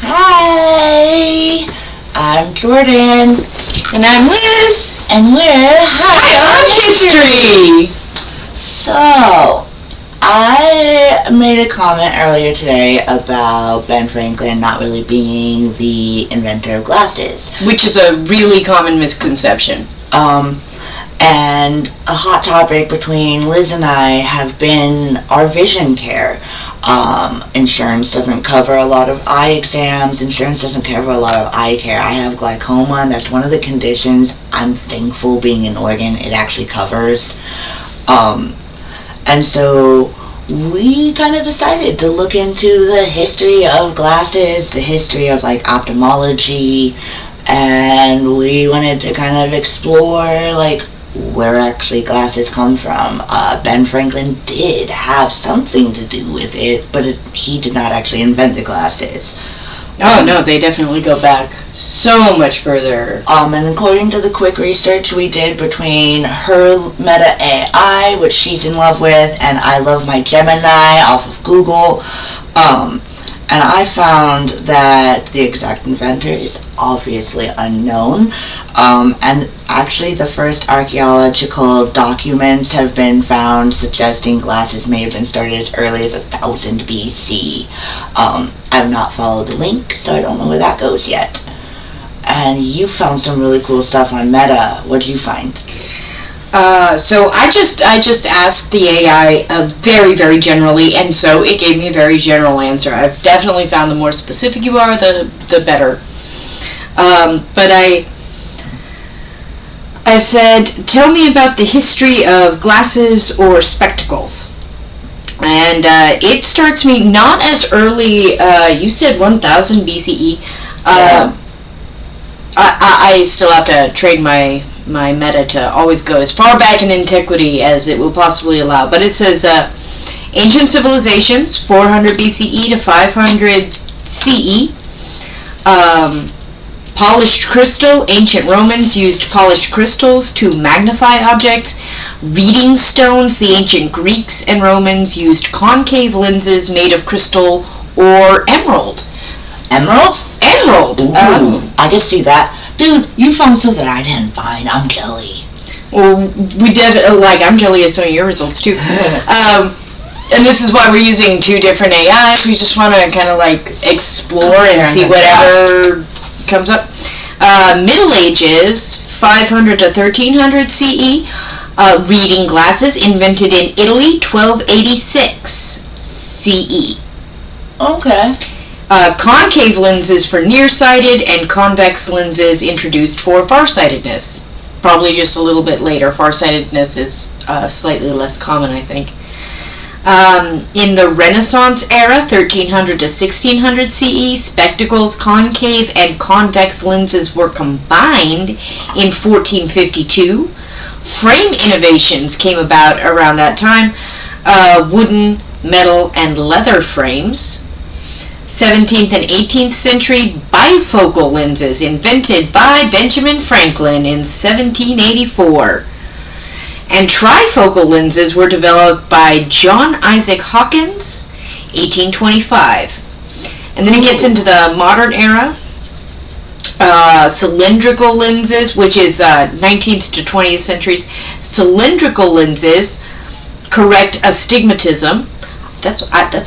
Hi, I'm Jourdan. And I'm Liz. And we're High on History. So, I made a comment earlier today about Ben Franklin not really being the inventor of glasses. Which is a really common misconception. And a hot topic between Liz and I have been our vision care. Insurance doesn't cover a lot of eye exams. Insurance doesn't cover a lot of eye care. I have glaucoma, and that's one of the conditions I'm thankful being in Oregon it actually covers. And so we kind of decided to look into the history of glasses, the history of like ophthalmology, and we wanted to kind of explore like where actually glasses come from. Ben Franklin did have something to do with it, but he did not actually invent the glasses. Oh no, they definitely go back so much further. And according to the quick research we did between her Meta AI, which she's in love with, and I Love My Gemini off of Google, and I found that the exact inventor is obviously unknown. And actually the first archaeological documents have been found suggesting glasses may have been started as early as 1000 BC. I've not followed the link, so I don't know where that goes yet. And you found some really cool stuff on Meta. What did you find? So I just asked the AI very, very generally, and so it gave me a very general answer. I've definitely found the more specific you are, the better. But I said, tell me about the history of glasses or spectacles. And it starts me not as early, you said 1000 BCE. Yeah. I still have to train my Meta to always go as far back in antiquity as it will possibly allow. But it says, ancient civilizations, 400 BCE to 500 CE. Polished crystal. Ancient Romans used polished crystals to magnify objects. Reading stones. The ancient Greeks and Romans used concave lenses made of crystal or emerald. Emerald? Emerald! Ooh, I can see that. Dude, you found something I didn't find. I'm jelly. Well, we did, I'm jelly at some of your results too. And this is why we're using two different AIs. We just want to kind of explore and see whatever comes up. Middle Ages, 500 to 1300 CE. Reading glasses invented in Italy, 1286 CE. Okay. Concave lenses for nearsighted and convex lenses introduced for farsightedness. Probably just a little bit later. Farsightedness is slightly less common, I think. In the Renaissance era, 1300 to 1600 CE, spectacles, concave and convex lenses were combined in 1452. Frame innovations came about around that time. Wooden, metal, and leather frames. 17th and 18th century bifocal lenses invented by Benjamin Franklin in 1784. And trifocal lenses were developed by John Isaac Hawkins, 1825. And then he gets into the modern era. Cylindrical lenses, which is 19th to 20th centuries. Cylindrical lenses correct astigmatism. That's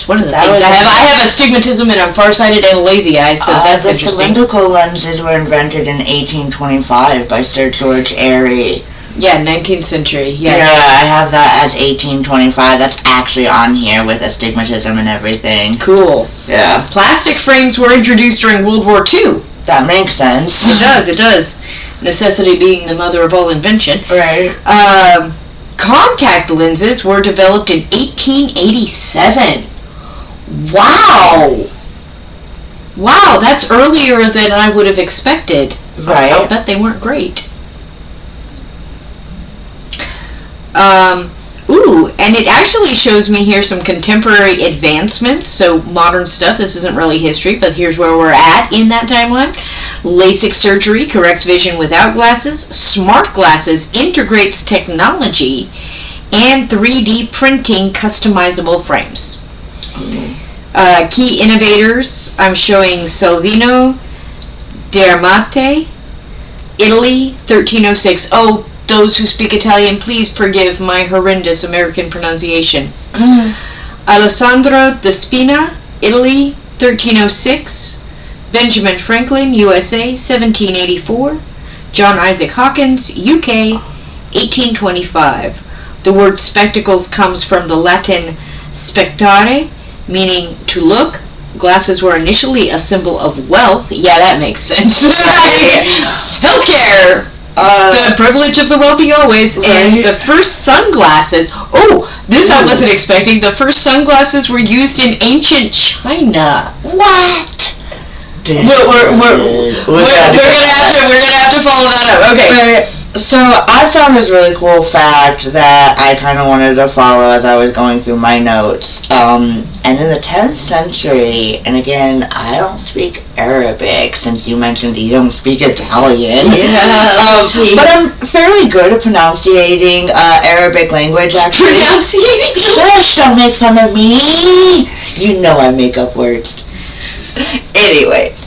one of the things I have. I have astigmatism and I'm farsighted and lazy eye, so that's the interesting. cylindrical lenses were invented in 1825 by Sir George Airy. Yeah, 19th century, yeah. Yeah, I have that as 1825. That's actually on here with astigmatism and everything. Cool. Yeah. Plastic frames were introduced during World War II. That makes sense. It does. Necessity being the mother of all invention. Right. Contact lenses were developed in 1887. Wow! Wow, that's earlier than I would have expected. Right. I'll bet they weren't great. And it actually shows me here some contemporary advancements, so modern stuff. This isn't really history, but here's where we're at in that timeline. LASIK surgery corrects vision without glasses. Smart glasses integrates technology, and 3D printing customizable frames. Key innovators, I'm showing Salvino d'Ermate, Italy, 1306. Oh, those who speak Italian, please forgive my horrendous American pronunciation. Alessandro da Spina, Italy, 1306. Benjamin Franklin, USA, 1784. John Isaac Hawkins, UK, 1825. The word spectacles comes from the Latin spectare, meaning to look. Glasses were initially a symbol of wealth. Yeah, that makes sense. Healthcare! The privilege of the wealthy always. Right. And the first sunglasses, this I wasn't expecting. The first sunglasses were used in ancient China. What? We're gonna have to follow that up. Okay. So I found this really cool fact that I kind of wanted to follow as I was going through my notes. And in the 10th century, and again, I don't speak Arabic since you mentioned you don't speak Italian. Yeah. But I'm fairly good at pronunciating Arabic language. Actually. Pronunciating? Shush! Don't make fun of me. You know I make up words. Anyways,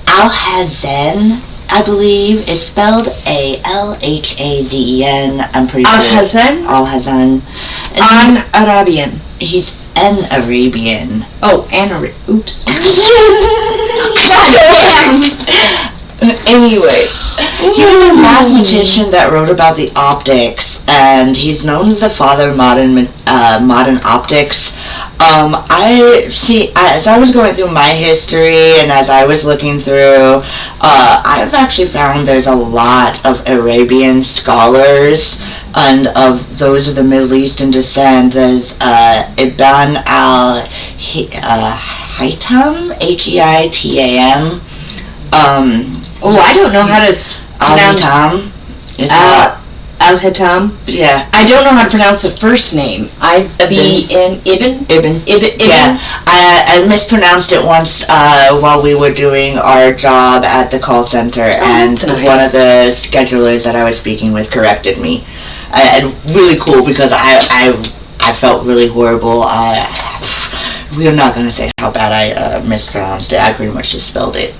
Alhazen, I believe, is spelled Alhazen. I'm pretty sure. Alhazen? Alhazen. An Arabian. He's an Arabian. Oh, oops. Anyway, he was a mathematician that wrote about the optics, and he's known as the father of modern optics. As I was going through my history and as I was looking through, I've actually found there's a lot of Arabian scholars, and of those of the Middle Eastern descent. There's Ibn al-Haytham, Heitam. I don't know how to Al-Haytham. Al-Haytham. Yeah. I don't know how to pronounce the first name. Ibn. Yeah. I mispronounced it once while we were doing our job at the call center, and that's nice. One of the schedulers that I was speaking with corrected me. And really cool because I felt really horrible. We're not going to say how bad I mispronounced it. I pretty much just spelled it.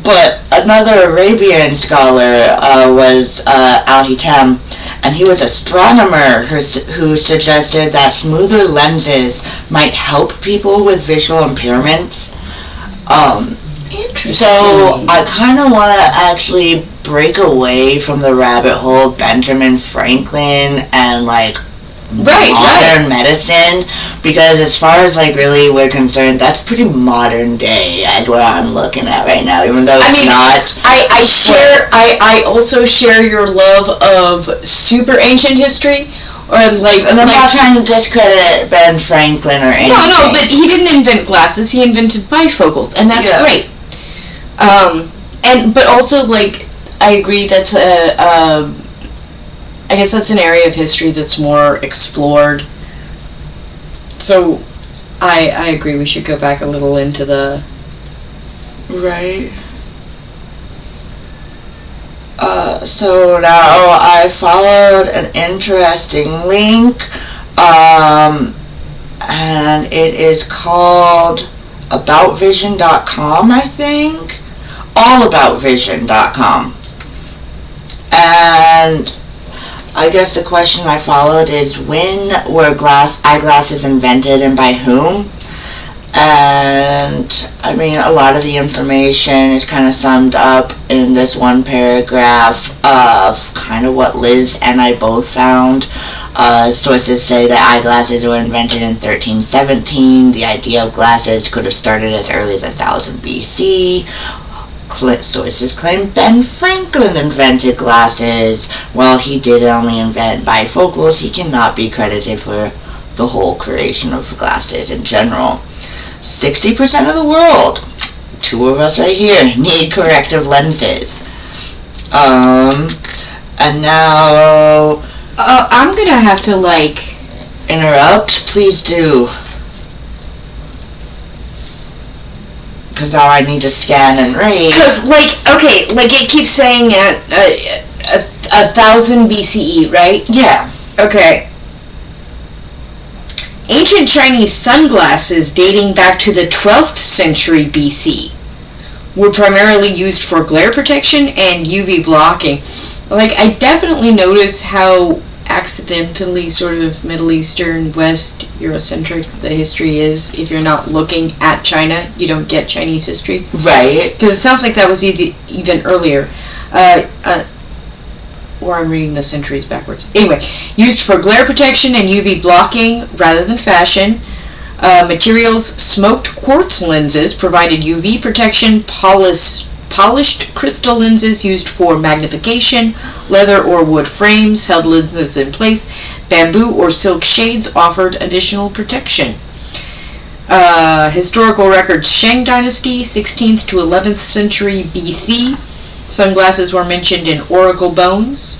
But another Arabian scholar was al-Haytham, and he was an astronomer who suggested that smoother lenses might help people with visual impairments. Interesting. So I kind of want to actually break away from the rabbit hole of Benjamin Franklin and modern medicine, because as far as really we're concerned, that's pretty modern day as what I'm looking at right now, even though it's not. I also share your love of super ancient history, and I'm not trying to discredit Ben Franklin or anything. No, but he didn't invent glasses. He invented bifocals, and that's great. But also I agree that's I guess that's an area of history that's more explored. So, I agree we should go back a little into the... Right. So now I followed an interesting link, and it is called aboutvision.com, I think. Allaboutvision.com. And I guess the question I followed is, when were eyeglasses invented and by whom? And a lot of the information is kind of summed up in this one paragraph of kind of what Liz and I both found. Sources say that eyeglasses were invented in 1317. The idea of glasses could have started as early as 1000 BC. Sources claim Ben Franklin invented glasses. While he did only invent bifocals, he cannot be credited for the whole creation of glasses in general. 60% of the world, two of us right here, need corrective lenses. And now... I'm gonna have to, interrupt? Please do. Because now I need to scan and read. Because, it keeps saying 1000 BCE, right? Yeah. Okay. Ancient Chinese sunglasses dating back to the 12th century BC were primarily used for glare protection and UV blocking. Like, I definitely notice how accidentally sort of Middle Eastern, West, Eurocentric the history is. If you're not looking at China, you don't get Chinese history. Right. Because it sounds like that was even earlier. Or I'm reading the centuries backwards. Anyway, used for glare protection and UV blocking rather than fashion. Materials, smoked quartz lenses provided UV protection. Polished crystal lenses used for magnification. Leather or wood frames held lenses in place. Bamboo or silk shades offered additional protection. Historical records: Shang Dynasty, 16th to 11th century BC. Sunglasses were mentioned in oracle bones.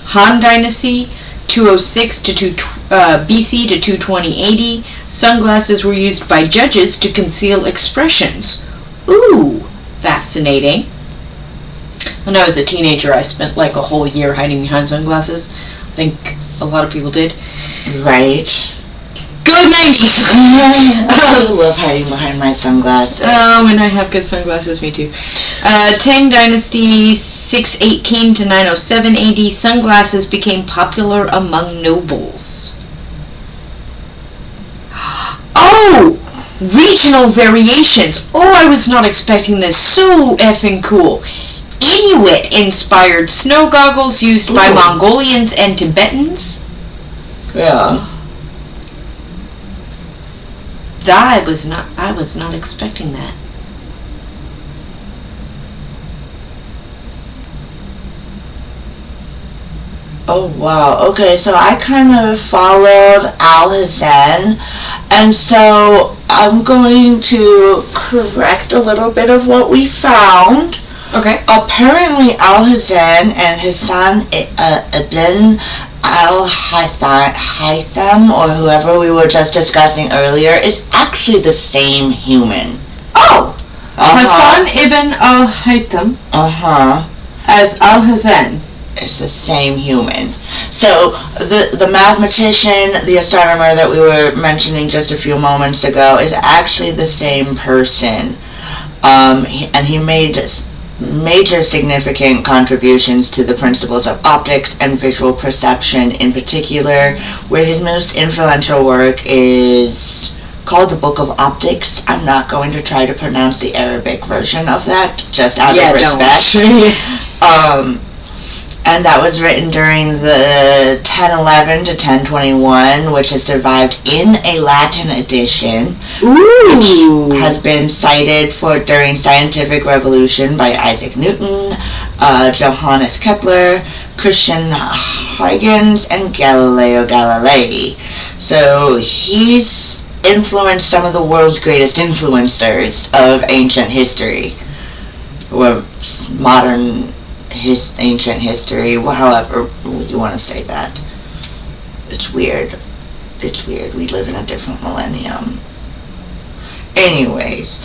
Han Dynasty, 206 to BC to 220 AD. Sunglasses were used by judges to conceal expressions. Ooh, fascinating. When I was a teenager, I spent like a whole year hiding behind sunglasses. I think a lot of people did. Right. Good 90s! I love hiding behind my sunglasses. And I have good sunglasses, me too. Tang Dynasty, 618 to 907 AD. Sunglasses became popular among nobles. Oh! Regional variations. Oh, I was not expecting this. So effing cool. Inuit-inspired snow goggles used by Mongolians and Tibetans. Yeah. I was not expecting that. Oh, wow. Okay, so I kind of followed Alhazen, and so I'm going to correct a little bit of what we found. Okay. Apparently, Alhazen and his son Ibn al-Haytham, or whoever we were just discussing earlier, is actually the same human. Oh! Hassan ibn al-Haytham as Alhazen. It's the same human. So the mathematician, the astronomer that we were mentioning just a few moments ago, is actually the same person. And he made major significant contributions to the principles of optics and visual perception in particular, where his most influential work is called the Book of Optics. I'm not going to try to pronounce the Arabic version of that, just out of respect. And that was written during the 1011 to 1021, which has survived in a Latin edition, which has been cited during scientific revolution by Isaac Newton, Johannes Kepler, Christian Huygens, and Galileo Galilei. So he's influenced some of the world's greatest influencers of ancient history, or modern ancient history, however you want to say that. It's weird. We live in a different millennium. Anyways,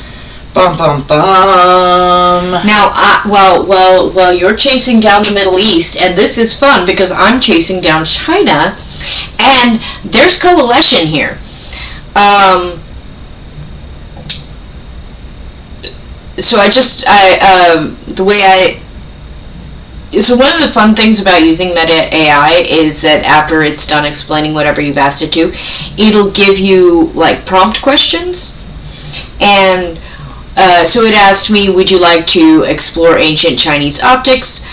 bum bum bum. Now, well, you're chasing down the Middle East, and this is fun because I'm chasing down China, and there's coalition here. So So one of the fun things about using Meta AI is that after it's done explaining whatever you've asked it to, it'll give you like prompt questions. And so it asked me, would you like to explore ancient Chinese optics,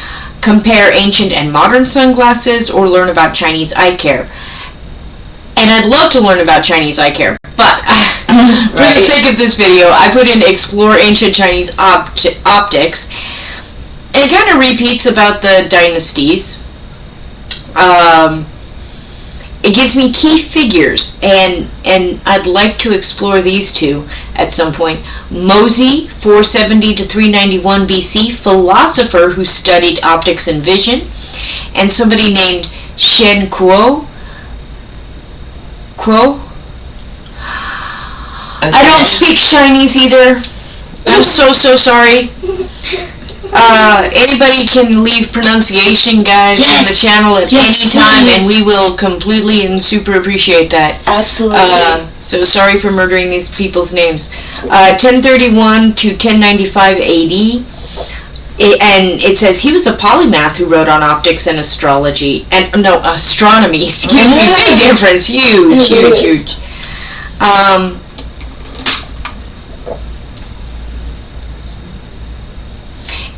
compare ancient and modern sunglasses, or learn about Chinese eye care? And I'd love to learn about Chinese eye care, but for the sake of this video, I put in explore ancient Chinese optics. It kind of repeats about the dynasties. It gives me key figures, and I'd like to explore these two at some point. Mozi, 470 to 391 BC, philosopher who studied optics and vision, and somebody named Shen Kuo. I don't speak Chinese either. I'm so sorry. Anybody can leave pronunciation guides on the channel at any time, and we will completely and super appreciate that. Absolutely. So sorry for murdering these people's names. 1031 to 1095 AD. And it says he was a polymath who wrote on optics and astrology. Astronomy, excuse me, big difference, huge.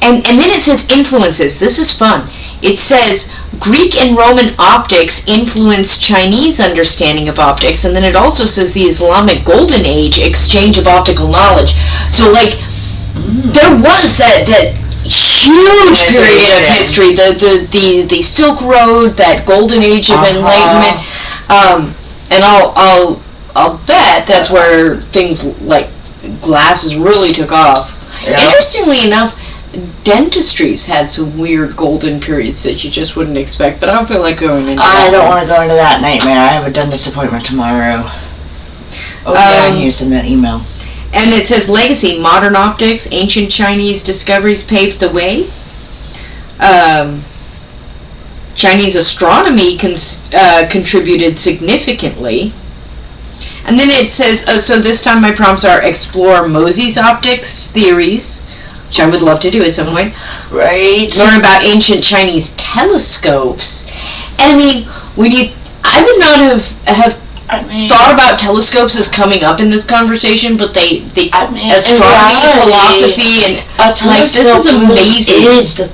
And then it says influences. This is fun. It says Greek and Roman optics influenced Chinese understanding of optics, and then it also says the Islamic Golden Age exchange of optical knowledge. So, like, there was that huge period of history, the Silk Road, that Golden Age of Enlightenment, and I'll bet that's where things like glasses really took off. Yeah. Interestingly enough, dentistry's had some weird golden periods that you just wouldn't expect, but I don't feel like going into that. I don't want to go into that nightmare. I have a dentist appointment tomorrow. I need to send that email. And it says legacy, modern optics, ancient Chinese discoveries paved the way. Chinese astronomy contributed significantly. And then it says, so this time my prompts are explore Mosey's optics theories, which I would love to do at some point. Right. Learn about ancient Chinese telescopes. And I mean, I would not have thought about telescopes as coming up in this conversation, but astronomy, philosophy, and this is amazing. Is the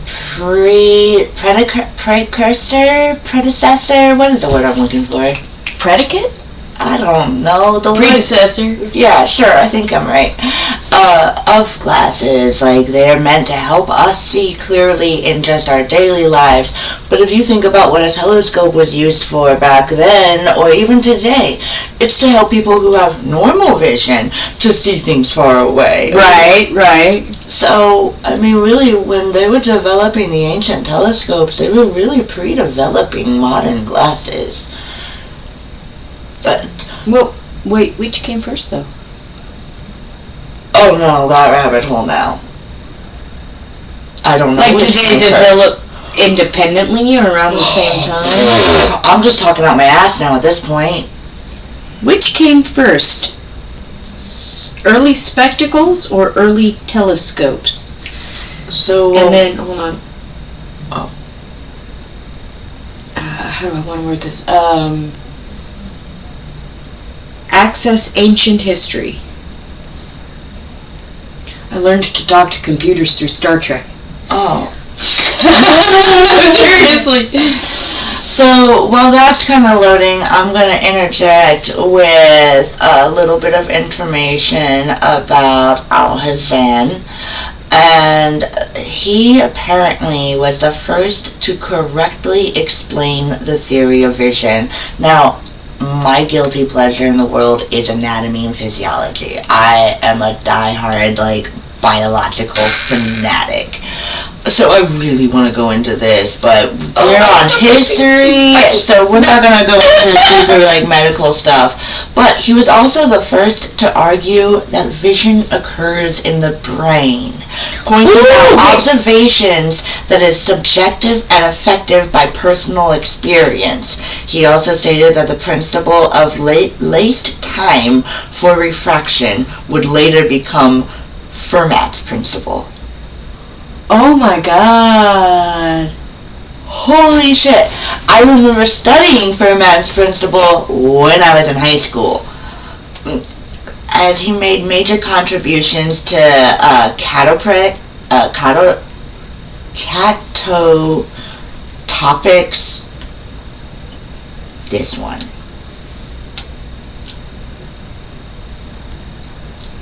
predecessor? What is the word I'm looking for? Predicate? I don't know. The predecessor? Yeah, sure, I think I'm right. Of glasses, like they're meant to help us see clearly in just our daily lives. But if you think about what a telescope was used for back then, or even today, it's to help people who have normal vision to see things far away. Right. So, I mean, really, when they were developing the ancient telescopes, they were really pre-developing modern glasses. Well, wait, which came first, though? Oh no, that rabbit hole now. I don't know. Like, did they develop independently or around the same time? I'm just talking out my ass now at this point. Which came first? Early spectacles or early telescopes? So... and then, hold on. Oh. How do I want to word this? Access ancient history. I learned to talk to computers through Star Trek. Oh. Seriously. So, while that's kind of loading, I'm going to interject with a little bit of information about Alhazen. And he apparently was the first to correctly explain the theory of vision. Now, my guilty pleasure in the world is anatomy and physiology. I am a diehard, biological fanatic. So I really want to go into this, but we're on history, so we're not going to go into super, medical stuff. But he was also the first to argue that vision occurs in the brain, pointing out observations that is subjective and affected by personal experience. He also stated that the principle of laced time for refraction would later become Fermat's principle. Oh my god. Holy shit. I remember studying Fermat's principle when I was in high school. And he made major contributions to catotopics. This one.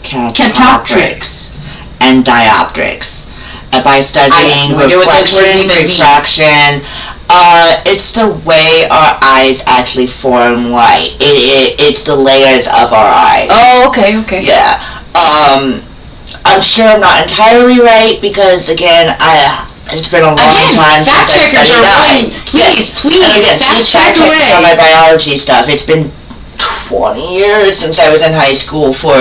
Catoptrics and dioptrics. By studying reflection, refraction, it's the way our eyes actually form light. It's the layers of our eyes. Oh, okay. Yeah. I'm sure I'm not entirely right because, again, it's been a long time since I studied that. Please, and again, fact check away. On my biology stuff. It's been 20 years since I was in high school for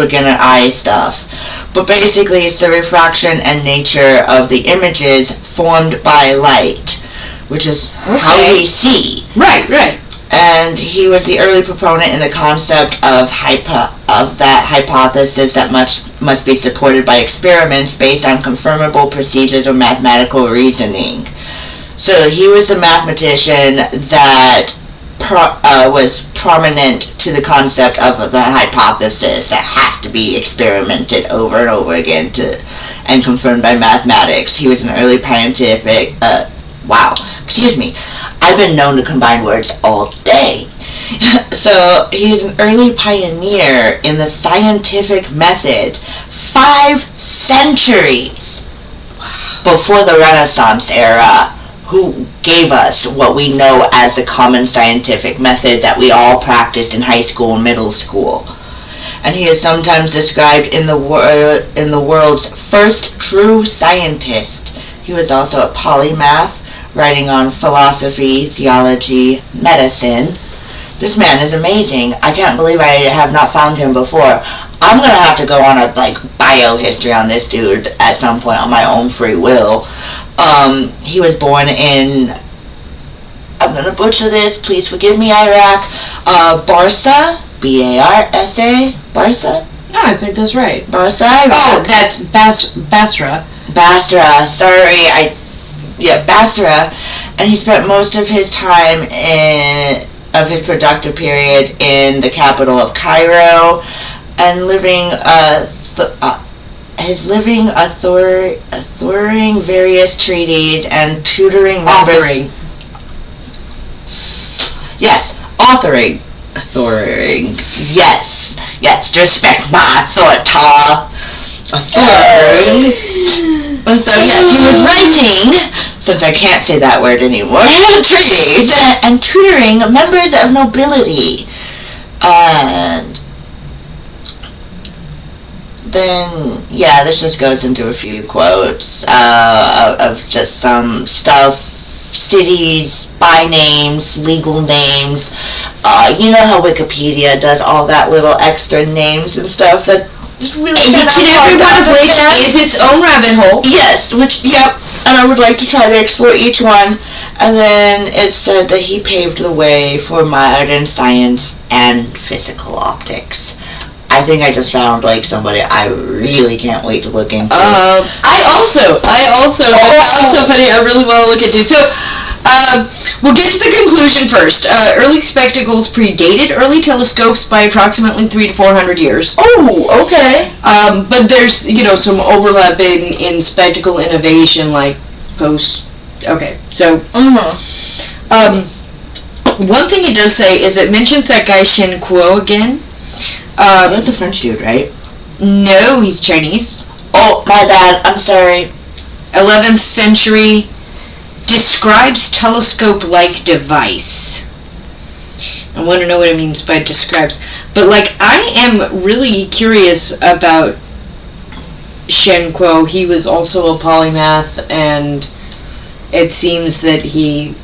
beginner eye stuff. But basically it's the refraction and nature of the images formed by light, which is how we see. Right. And he was the early proponent in the concept of that hypothesis that must be supported by experiments based on confirmable procedures or mathematical reasoning. So he was the mathematician that was prominent to the concept of the hypothesis that has to be experimented over and over again and confirmed by mathematics. He was an early scientific... I've been known to combine words all day. So he's an early pioneer in the scientific method 5 centuries before the Renaissance era, who gave us what we know as the common scientific method that we all practiced in high school and middle school. And he is sometimes described in the world's first true scientist. He was also a polymath, writing on philosophy, theology, medicine. This man is amazing. I can't believe I have not found him before. I'm going to have to go on a bio history on this dude at some point on my own free will. He was born in, I'm going to butcher this, please forgive me, Iraq, Barsa, B-A-R-S-A, Barsa? No, I think that's right. Barsa, Iraq. Oh, that's Basra. Basra, sorry, Basra, and he spent most of his time of his productive period in the capital of Cairo, and authoring various treaties and tutoring members. Authoring. Yes, respect my authority. So yes, he was writing, since I can't say that word anymore, treaties and tutoring members of nobility. And then, this just goes into a few quotes of just some stuff, cities, by names, legal names. You know how Wikipedia does all that little extra names and stuff that really each and every one of which is its own rabbit hole. Yes, and I would like to try to explore each one. And then it said that he paved the way for modern science and physical optics. I think I just found somebody I really can't wait to look into. I also somebody I really want to look into. So we'll get to the conclusion first. Early spectacles predated early telescopes by approximately 300 to 400 years. Oh, okay. But there's some overlap in spectacle innovation, Okay, so one thing it does say is it mentions that guy Shen Kuo again. That's a French dude, right? No, he's Chinese. Oh, my bad. I'm sorry. 11th century. Describes telescope-like device. I want to know what it means by describes. But, I am really curious about Shen Kuo. He was also a polymath, and it seems that he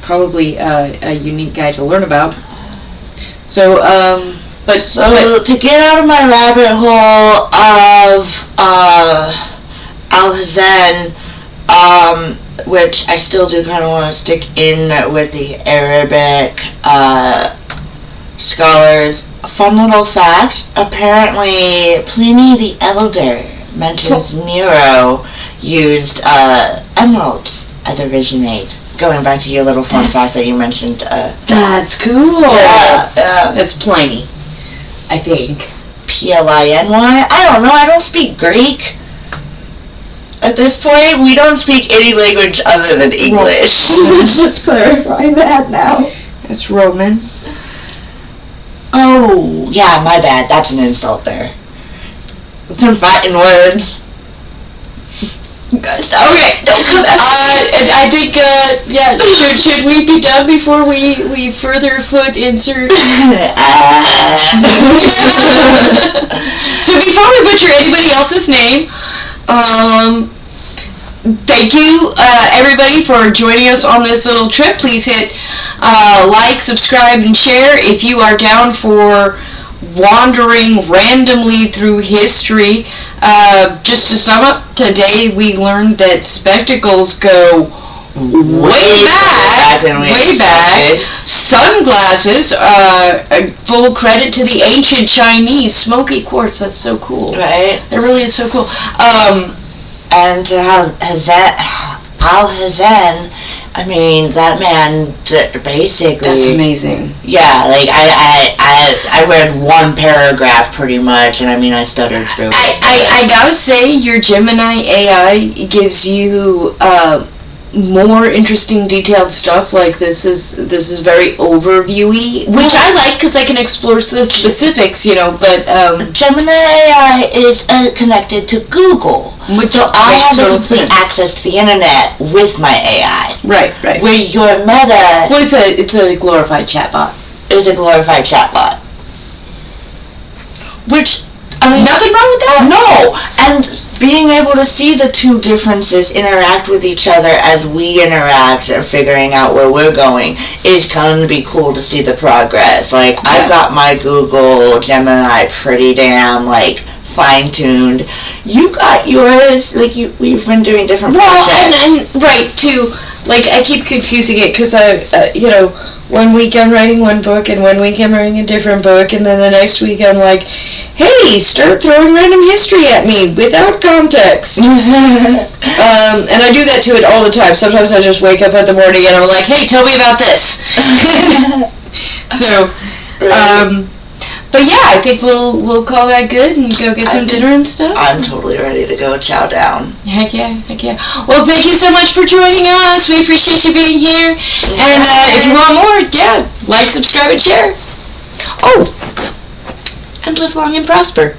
probably a unique guy to learn about. So, to get out of my rabbit hole of Alhazen, which I still do kind of want to stick in with the Arabic scholars. A fun little fact, apparently Pliny the Elder mentions Nero used emeralds as a vision aid. Going back to your little fun fact that you mentioned. That's cool. Yeah. That's Pliny, I think. Pliny? I don't know. I don't speak Greek. At this point, we don't speak any language other than English. Just clarify that now. It's Roman. Oh, yeah, my bad. That's an insult there. Some fighting words. Okay, don't come back. I think, should we be done before we further foot insert? So before we butcher anybody else's name, thank you, everybody, for joining us on this little trip. Please hit like, subscribe, and share if you are down for wandering randomly through history. Just to sum up, today we learned that spectacles go way back. Way back. Sunglasses, full credit to the ancient Chinese. Smoky quartz, that's so cool. Right? It really is so cool. And Alhazen, I mean, that man basically... That's amazing. Yeah, like, I read one paragraph pretty much, and I mean, I stuttered through it. I gotta say, your Gemini AI gives you more interesting, detailed stuff. Like, this is very overviewy, which I like because I can explore the specifics, but Gemini AI is connected to Google, so I have complete access to the internet with my AI. Right. Where your Meta... Well, it's a glorified chatbot. Is a glorified chatbot. Which, I mean... Nothing wrong with that? No! And being able to see the two differences interact with each other as we interact or figuring out where we're going is going to be cool to see the progress. Like, yeah. I've got my Google Gemini pretty damn, fine-tuned. You got yours, we've been doing different projects. And right, too, I keep confusing it because one week I'm writing one book and 1 week I'm writing a different book, and then the next week I'm like, hey, start throwing random history at me without context. And I do that to it all the time. Sometimes I just wake up in the morning and I'm like, hey, tell me about this. So, but yeah, I think we'll call that good and go get some dinner and stuff. I'm totally ready to go chow down. Heck yeah. Well, thank you so much for joining us. We appreciate you being here. And if you want more, like, subscribe, and share. Oh, and live long and prosper.